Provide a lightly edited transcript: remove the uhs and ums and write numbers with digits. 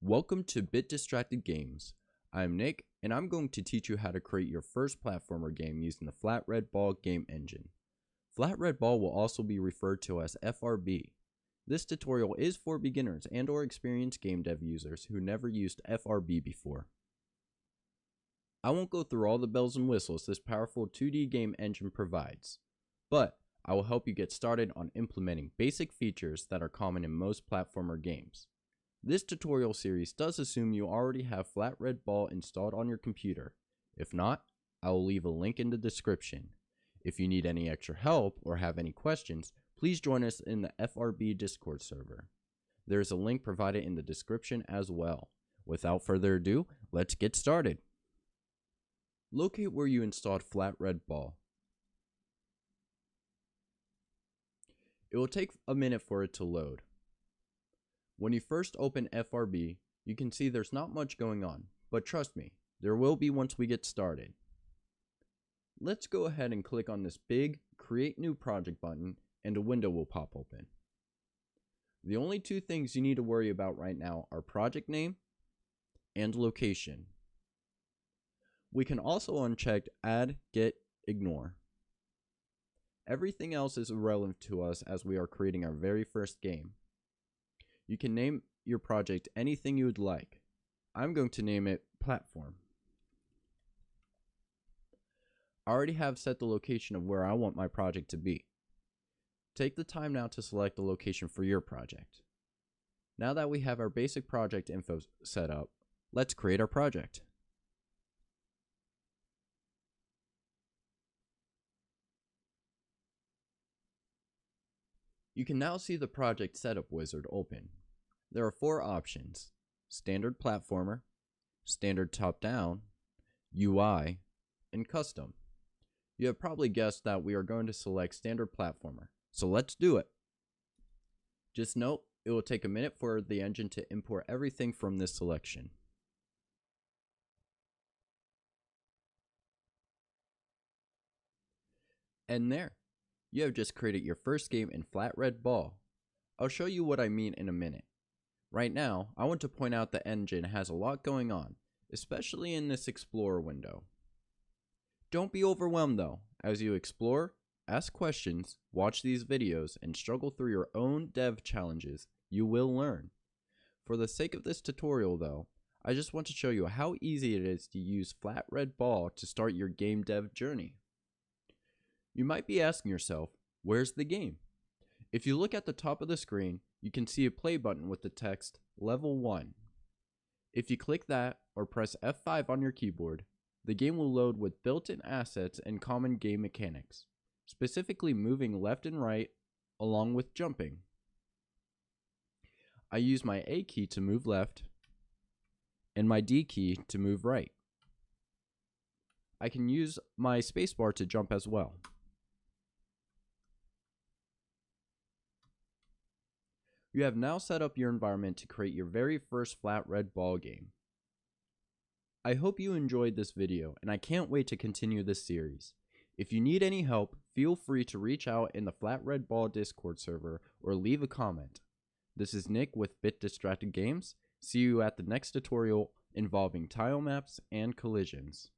Welcome to Bit Distracted Games. I'm Nick, and I'm going to teach you how to create your first platformer game using the FlatRedBall game engine. FlatRedBall will also be referred to as FRB. This tutorial is for beginners and/or experienced game dev users who never used FRB before. I won't go through all the bells and whistles this powerful 2D game engine provides, but I will help you get started on implementing basic features that are common in most platformer games. This tutorial series does assume you already have FlatRedBall installed on your computer. If not, I will leave a link in the description. If you need any extra help or have any questions, please join us in the FRB Discord server. There is a link provided in the description as well. Without further ado, let's get started. Locate where you installed FlatRedBall. It will take a minute for it to load. When you first open FRB, you can see there's not much going on, but trust me, there will be once we get started. Let's go ahead and click on this big Create New Project button and a window will pop open. The only two things you need to worry about right now are project name and location. We can also uncheck Add, Get, Ignore. Everything else is irrelevant to us as we are creating our very first game. You can name your project anything you would like. I'm going to name it Platform. I already have set the location of where I want my project to be. Take the time now to select the location for your project. Now that we have our basic project info set up, let's create our project. You can now see the project setup wizard open. There are four options: standard platformer, standard top-down, UI, and custom. You have probably guessed that we are going to select standard platformer, so let's do it. Just note, it will take a minute for the engine to import everything from this selection. And there, you have just created your first game in FlatRedBall. I'll show you what I mean in a minute. Right now, I want to point out the engine has a lot going on, especially in this Explorer window. Don't be overwhelmed though. As you explore, ask questions, watch these videos, and struggle through your own dev challenges, you will learn. For the sake of this tutorial though, I just want to show you how easy it is to use FlatRedBall to start your game dev journey. You might be asking yourself, where's the game? If you look at the top of the screen, you can see a play button with the text Level 1. If you click that or press F5 on your keyboard, the game will load with built-in assets and common game mechanics, specifically moving left and right along with jumping. I use my A key to move left and my D key to move right. I can use my spacebar to jump as well. You have now set up your environment to create your very first FlatRedBall game. I hope you enjoyed this video and I can't wait to continue this series. If you need any help, feel free to reach out in the FlatRedBall Discord server or leave a comment. This is Nick with Bit Distracted Games. See you at the next tutorial involving tile maps and collisions.